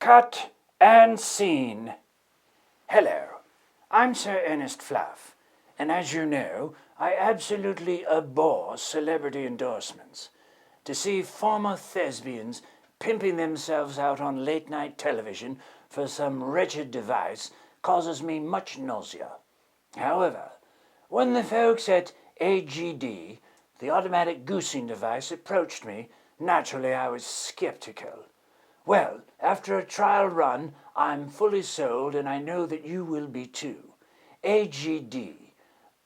Cut and scene. Hello, I'm Sir Ernest Fluff, and as you know, I absolutely abhor celebrity endorsements. To see former thespians pimping themselves out on late-night television for some wretched device causes me much nausea. However, when the folks at AGD, the automatic goosing device, approached me, naturally I was skeptical. Well, after a trial run, I'm fully sold, and I know that you will be too. AGD,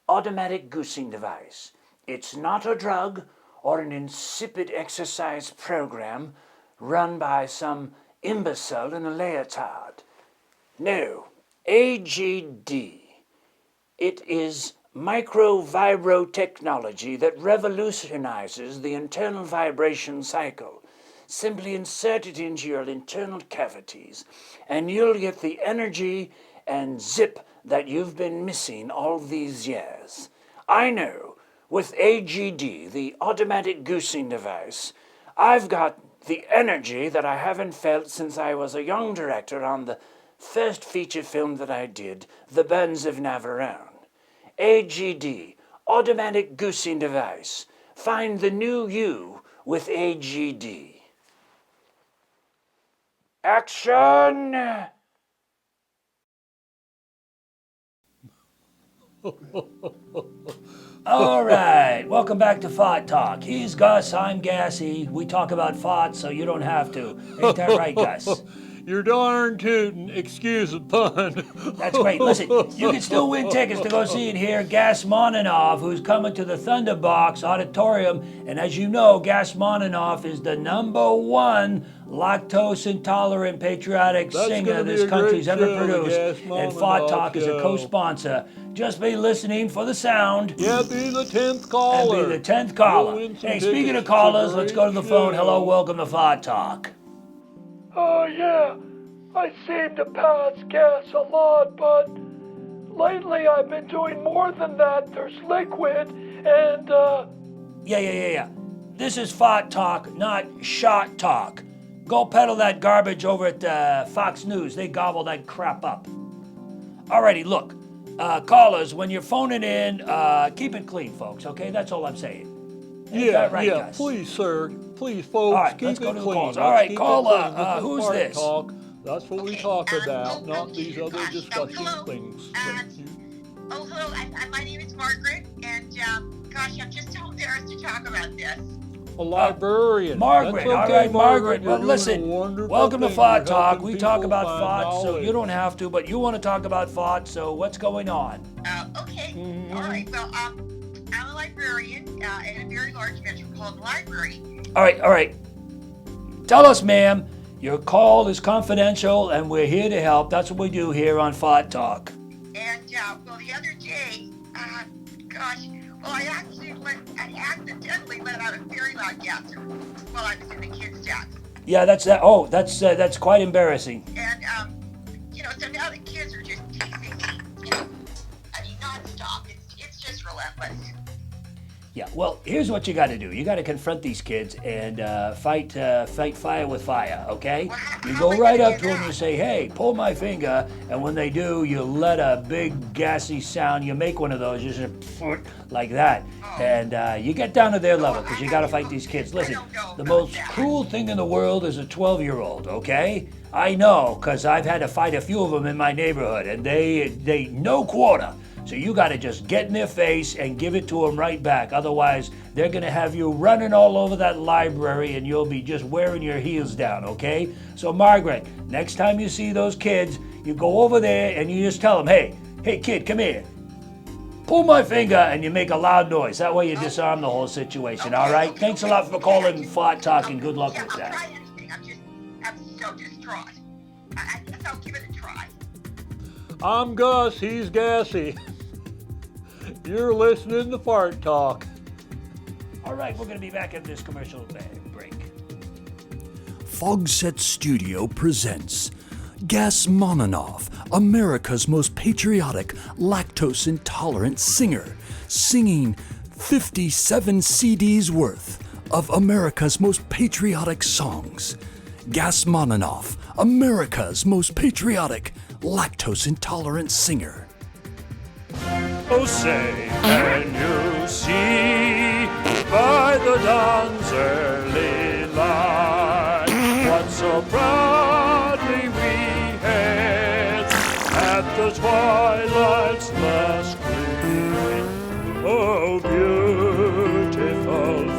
automatic goosing device. It's not a drug or an insipid exercise program run by some imbecile in a leotard. No, AGD. It is micro-vibro technology that revolutionizes the internal vibration cycle. Simply insert it into your internal cavities, and you'll get the energy and zip that you've been missing all these years. I know, with AGD, the automatic goosing device, I've got the energy that I haven't felt since I was a young director on the first feature film that I did, The Burns of Navarone. AGD, automatic goosing device. Find the new you with AGD. Action! All right, welcome back to Fart Talk. He's Gus, I'm Gassy. We talk about farts so you don't have to. Ain't that right, Gus? You're darn tootin', excuse the pun. That's great. Listen, you can still win tickets to go see and hear Gasmoninoff, who's coming to the Thunderbox Auditorium. And as you know, Gasmoninoff is the #1 lactose-intolerant patriotic singer this country's ever produced. And Fart Talk is a co-sponsor. Just be listening for the sound. Yeah, be the 10th caller. And be the 10th caller. Hey, speaking of callers, let's go to the phone. Hello, welcome to Fart Talk. Oh, yeah, I seem to pass gas a lot, but lately I've been doing more than that. There's liquid and, Yeah. This is Fart Talk, not Shot Talk. Go peddle that garbage over at Fox News. They gobble that crap up. Alrighty, look, callers, when you're phoning in, keep it clean, folks, okay? That's all I'm saying. Ain't that right, guys? Please, sir. Please, folks, All right, keep let's it go to the clean. calls. All right, Keep caller, it clean. who's Fart this? Talk. That's what we talk about, not okay, these other gosh, disgusting hello, things. hello, my name is Margaret, and gosh, I'm just so embarrassed to talk about this. A librarian. Margaret, That's okay, all right, Margaret. You're Well, doing listen, a wonderful welcome to thing. Fart You're Talk. helping We talk people about find farts, so knowledge. you don't have to, but you want to talk about farts, so what's going on? Okay, all right, well, I'm a librarian at a very large metropolitan library. All right. Tell us, ma'am, your call is confidential, and we're here to help. That's what we do here on Fart Talk. And, well, the other day, I accidentally let out a very loud gasp while I was in the kids' desk. Yeah, that's quite embarrassing. And, so now the kids are just teasing me, nonstop. It's just relentless. Yeah, well, here's what you got to do. You got to confront these kids and fight fire with fire, okay? You go right up to them and you say, hey, pull my finger, and when they do, you let a big gassy sound. You make one of those, just like that, and you get down to their level because you got to fight these kids. Listen, the most cruel thing in the world is a 12-year-old, okay? I know, because I've had to fight a few of them in my neighborhood, and they no quarter. So you got to just get in their face and give it to them right back. Otherwise, they're going to have you running all over that library and you'll be just wearing your heels down, okay? So Margaret, next time you see those kids, you go over there and you just tell them, hey kid, come here. Pull my finger, and you make a loud noise. That way you disarm the whole situation, all right? Thanks a lot for calling Fart Talk, and good luck with I'll that. try anything. I'm so distraught. I guess I'll give it a try. I'm Gus, he's Gassy. You're listening to Fart Talk. All right, we're going to be back after this commercial break. Fogset Studio presents Gasmoninoff, America's most patriotic, lactose-intolerant singer, singing 57 CDs worth of America's most patriotic songs. Gasmoninoff, America's most patriotic, lactose-intolerant singer. Oh, say, can you see by the dawn's early light what so proudly we hailed at the twilight's last gleam? Oh, beautiful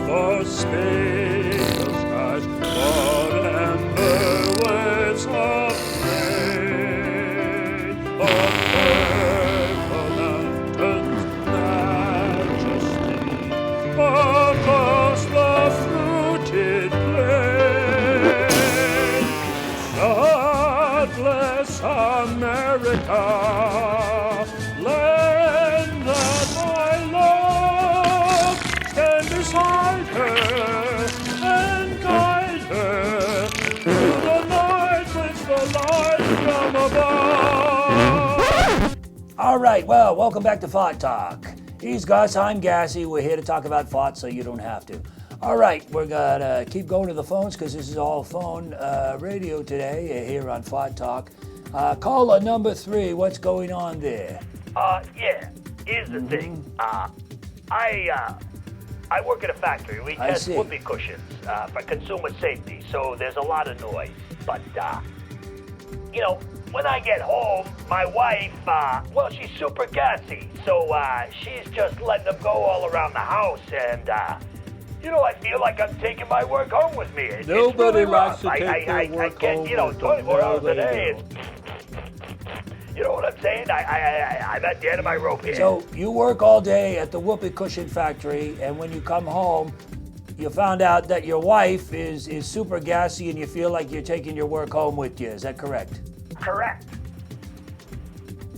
for spacious skies, for amber waves of rain, of purple mountains' majesty, across the fruited plain. God bless America, land that I love. Stand beside her and guide her through the night with the light from above. All right, well, welcome back to Fart Talk. He's Gus, I'm Gassy. We're here to talk about farts so you don't have to. All right, we're going to keep going to the phones because this is all phone radio today here on Fart Talk. Caller number 3, what's going on there? Yeah, here's the thing. I work at a factory. We I test see. whoopee cushions for consumer safety, so there's a lot of noise. But, you know, when I get home, my wife, well, she's super gassy, so she's just letting them go all around the house, and, you know, I feel like I'm taking my work home with me. It's Nobody really likes rough. to take their work I get, home you know, with them. 24 hours No, a they day. don't. You know what I'm saying? I'm at the end of my rope here. So you work all day at the whoopee cushion factory, and when you come home, you found out that your wife is super gassy and you feel like you're taking your work home with you. Is that correct? Correct.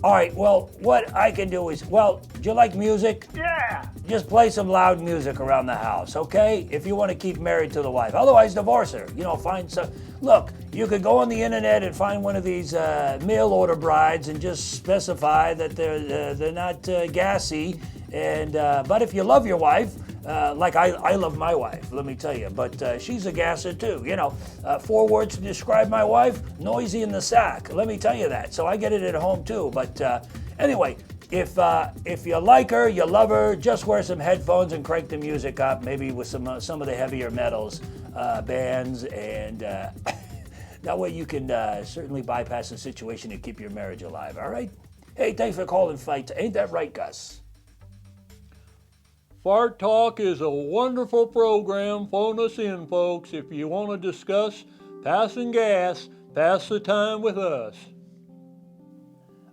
All right, well, what I can do is, well, do you like music? Yeah. Just play some loud music around the house, okay? If you want to keep married to the wife. Otherwise, divorce her. You know, find some. Look, you could go on the internet and find one of these mail order brides and just specify that they're not gassy. And but if you love your wife, like I love my wife, let me tell you. But she's a gasser too. You know, 4 words to describe my wife: noisy in the sack. Let me tell you that. So I get it at home too. But anyway. If you like her, you love her, just wear some headphones and crank the music up, maybe with some of the heavier metals bands, and that way you can certainly bypass the situation and keep your marriage alive, all right? Hey, thanks for calling Fight. Ain't that right, Gus? Fart Talk is a wonderful program. Phone us in, folks. If you want to discuss passing gas, pass the time with us.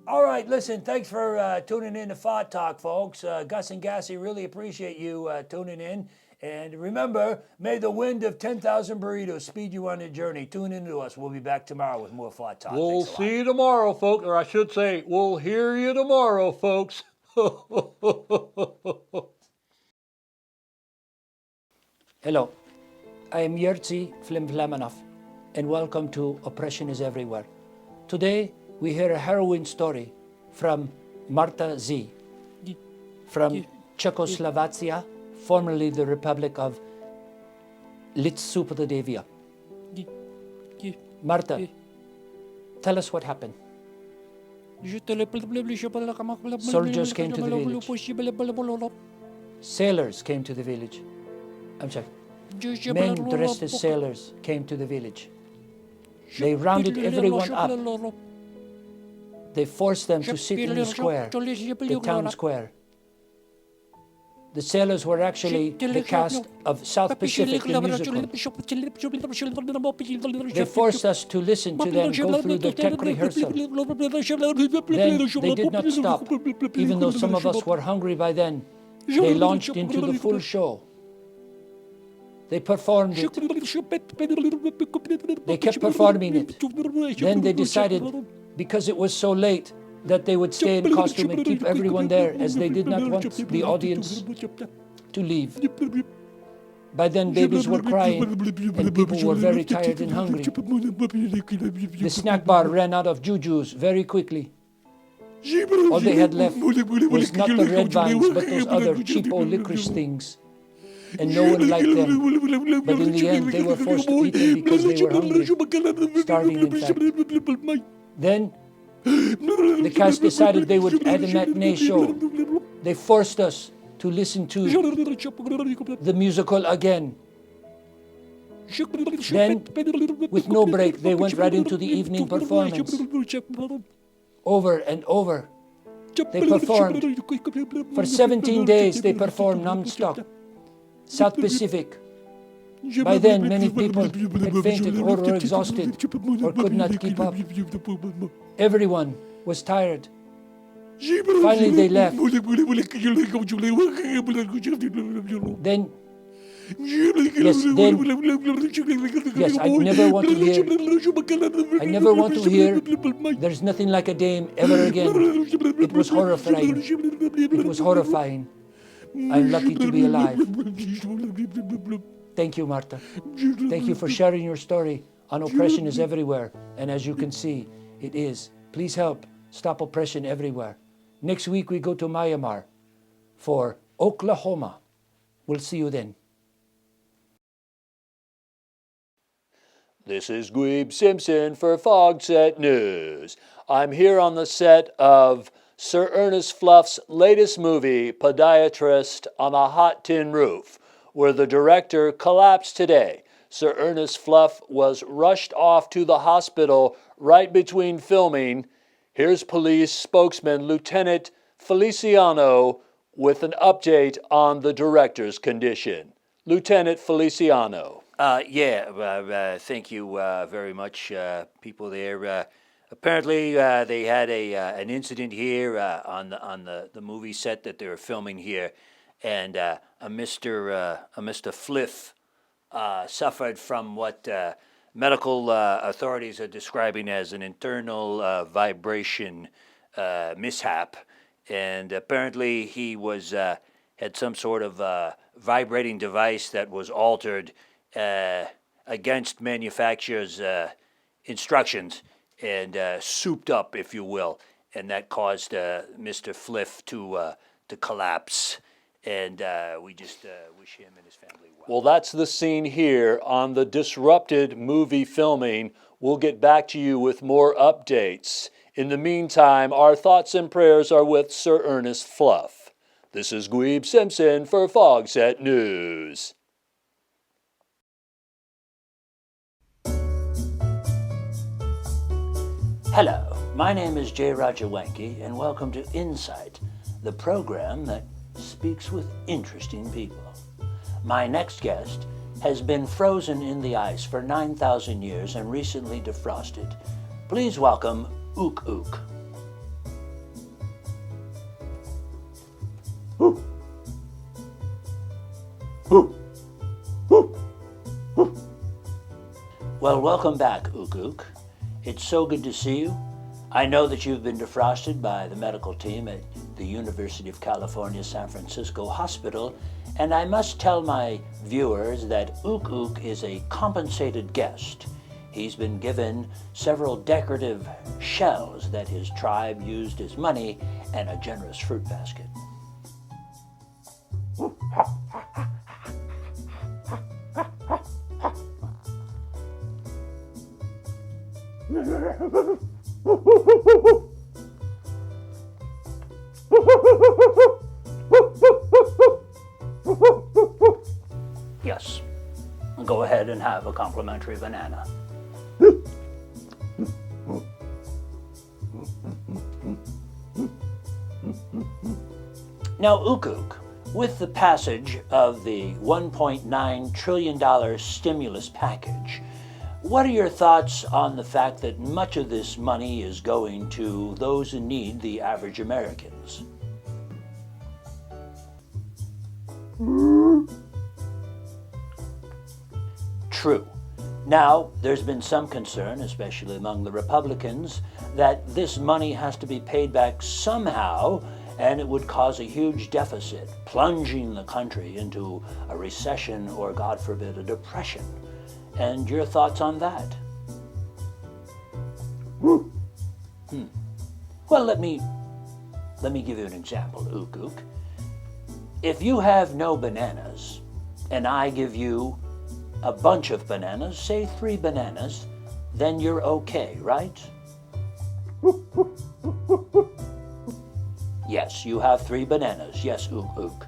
All right, listen, thanks for tuning in to Fart Talk, folks. Gus and Gassy really appreciate you tuning in. And remember, may the wind of 10,000 burritos speed you on your journey. Tune in to us. We'll be back tomorrow with more Fart Talk. We'll Thanks a lot. see you tomorrow, folks. Or I should say, we'll hear you tomorrow, folks. Hello, I am Yerzi Flimflamanoff, and welcome to Oppression is Everywhere. Today, we hear a harrowing story from Marta Z. From Czechoslovakia, formerly the Republic of Litsupadavia. Marta, tell us what happened. Soldiers came to the village. Sailors came to the village. I'm sorry. Men dressed as sailors came to the village. They rounded everyone up. They forced them to sit in the square, the town square. The sailors were actually the cast of South Pacific, the musical. They forced us to listen to them go through the tech rehearsal. Then they did not stop. Even though some of us were hungry by then, they launched into the full show. They performed it. They kept performing it. Then they decided, because it was so late, that they would stay in costume and keep everyone there, as they did not want the audience to leave. By then, babies were crying, and people were very tired and hungry. The snack bar ran out of jujus very quickly. All they had left was not the red vines, but those other cheapo licorice things. and no one liked them. But in the end, they were forced to eat them because they were hungry, starving in fact. Then the cast decided they would add a matinee show. They forced us to listen to the musical again. Then, with no break, they went right into the evening performance. Over and over. They performed. For 17 days, they performed non-stop. South Pacific. By then, many people had fainted or were exhausted or could not keep up. Everyone was tired. Finally, they left. Then, yes, I never want to hear, there's nothing like a dame ever again. It was horrifying. It was horrifying. I'm lucky to be alive. Thank you, Martha. Thank you for sharing your story on oppression is everywhere. And as you can see, it is. Please help stop oppression everywhere. Next week, we go to Myanmar for Oklahoma. We'll see you then. This is Gweeb Simpson for Fogset News. I'm here on the set of Sir Ernest Fluff's latest movie, Podiatrist on a Hot Tin Roof, where the director collapsed today. Sir Ernest Fluff was rushed off to the hospital right between filming. Here's police spokesman Lieutenant Feliciano with an update on the director's condition. Lieutenant Feliciano. Thank you very much, people there. Apparently, they had an incident here on the movie set that they were filming here, and a Mr. Fliff suffered from what medical authorities are describing as an internal vibration mishap, and apparently he was had some sort of vibrating device that was altered against manufacturer's instructions and souped up, if you will, and that caused Mr. Fliff to collapse. And we just wish him and his family well. Well, that's the scene here on the disrupted movie filming. We'll get back to you with more updates. In the meantime, our thoughts and prayers are with Sir Ernest Fluff. This is Gweeb Simpson for Fogset News. Hello, my name is J. Roger Wanke, and welcome to Insight, the program that speaks with interesting people. My next guest has been frozen in the ice for 9,000 years and recently defrosted. Please welcome Ook Ook. Well, welcome back, Ook Ook. It's so good to see you. I know that you've been defrosted by the medical team at the University of California, San Francisco Hospital, and I must tell my viewers that Ook Ook is a compensated guest. He's been given several decorative shells that his tribe used as money and a generous fruit basket. Yes, go ahead and have a complimentary banana. Now, Ook Ook, with the passage of the $1.9 trillion stimulus package, what are your thoughts on the fact that much of this money is going to those in need, the average Americans? True. Now, there's been some concern, especially among the Republicans, that this money has to be paid back somehow, and it would cause a huge deficit, plunging the country into a recession or, God forbid, a depression. And your thoughts on that? Well, let me give you an example, Ook Ook. If you have no bananas, and I give you a bunch of bananas, say 3 bananas, then you're okay, right? Yes, you have 3 bananas. Yes, ook ook.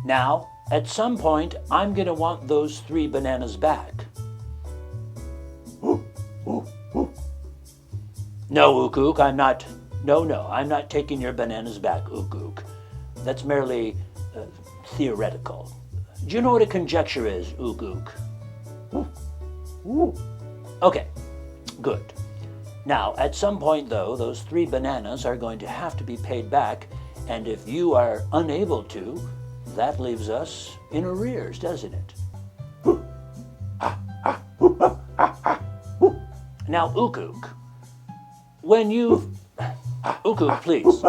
Now, at some point, I'm going to want those 3 bananas back. No, ook ook, I'm not. No, I'm not taking your bananas back, ook ook. That's merely theoretical. Do you know what a conjecture is, ook ook? Okay, good. Now, at some point, though, those 3 bananas are going to have to be paid back, and if you are unable to, that leaves us in arrears, doesn't it? Now, ook ook, when you... ook ook, please.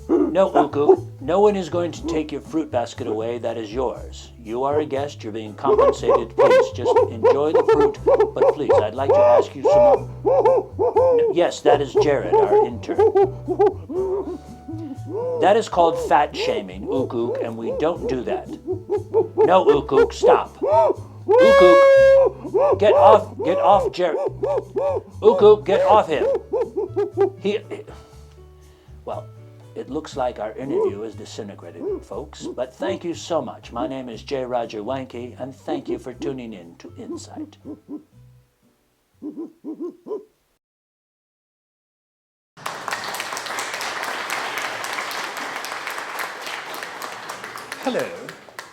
No, ook ook, no one is going to take your fruit basket away. That is yours. You are a guest. You're being compensated. Please, just enjoy the fruit. But please, I'd like to ask you some... No, yes, that is Jared, our intern. That is called fat shaming, ook ook, and we don't do that. No, ook ook, stop. Ook ook, get off Jared. Ook ook, get off him. Well, it looks like our interview is disintegrated, folks, but thank you so much. My name is J. Roger Wanke, and thank you for tuning in to Insight. Hello,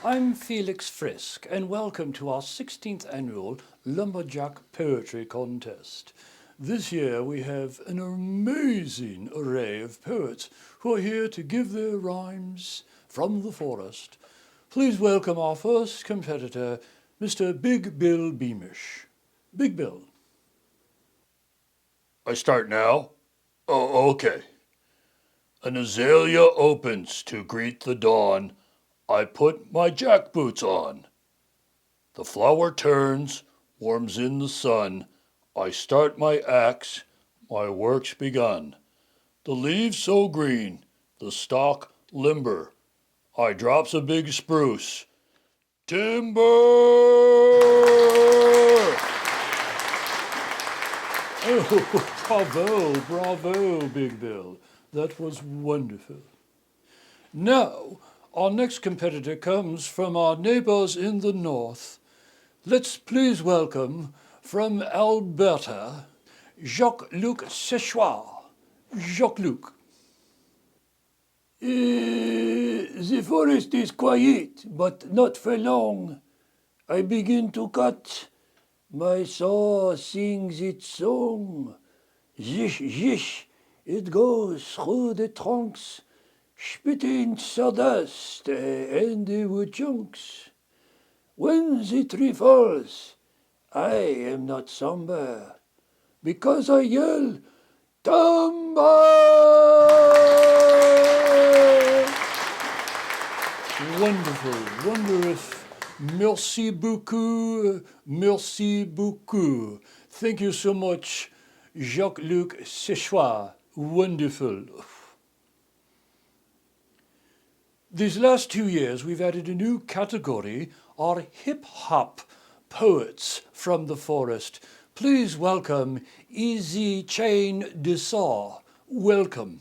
I'm Felix Frisk, and welcome to our 16th annual Lumberjack Poetry Contest. This year we have an amazing array of poets who are here to give their rhymes from the forest. Please welcome our first competitor, Mr. Big Bill Beamish. Big Bill. I start now? Oh, okay. An azalea opens to greet the dawn. I put my jackboots on. The flower turns, warms in the sun. I start my axe, my work's begun. The leaves so green, the stalk limber. I drops a big spruce. Timber! Oh, bravo, Big Bill. That was wonderful. Now, our next competitor comes from our neighbors in the north. Let's please welcome, from Alberta, Jacques-Luc Séchoir. Jacques-Luc. The forest is quiet, but not for long. I begin to cut. My saw sings its song. Zish, zish, it goes through the trunks, spitting sawdust and the wood chunks. When the tree falls, I am not somber, because I yell, Tumba! Wonderful, wondrous. Merci beaucoup, merci beaucoup. Thank you so much, Jacques-Luc Séchoir. Wonderful. These last 2 years, we've added a new category, our hip-hop poets from the forest. Please welcome Easy Chain de Saw. Welcome.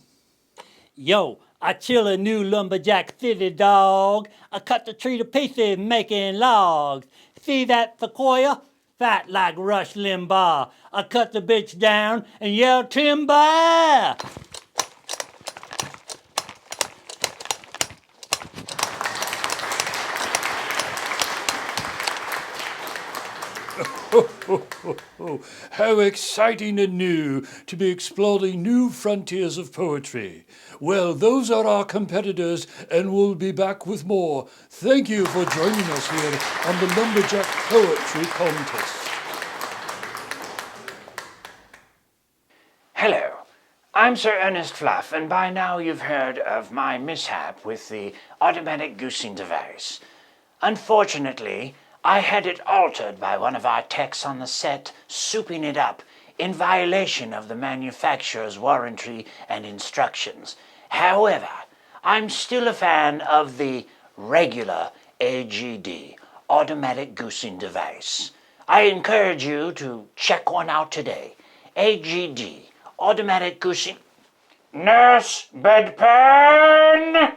Yo, I chill a new lumberjack city dog. I cut the tree to pieces making logs. See that sequoia? Fat like Rush Limbaugh. I cut the bitch down and yell timber! How exciting and new to be exploring new frontiers of poetry. Well, those are our competitors, and we'll be back with more. Thank you for joining us here on the Lumberjack Poetry Contest. Hello, I'm Sir Ernest Fluff, and by now you've heard of my mishap with the automatic goosing device. Unfortunately, I had it altered by one of our techs on the set, souping it up in violation of the manufacturer's warranty and instructions. However, I'm still a fan of the regular AGD, automatic goosing device. I encourage you to check one out today. AGD, automatic goosing. Nurse, bedpan!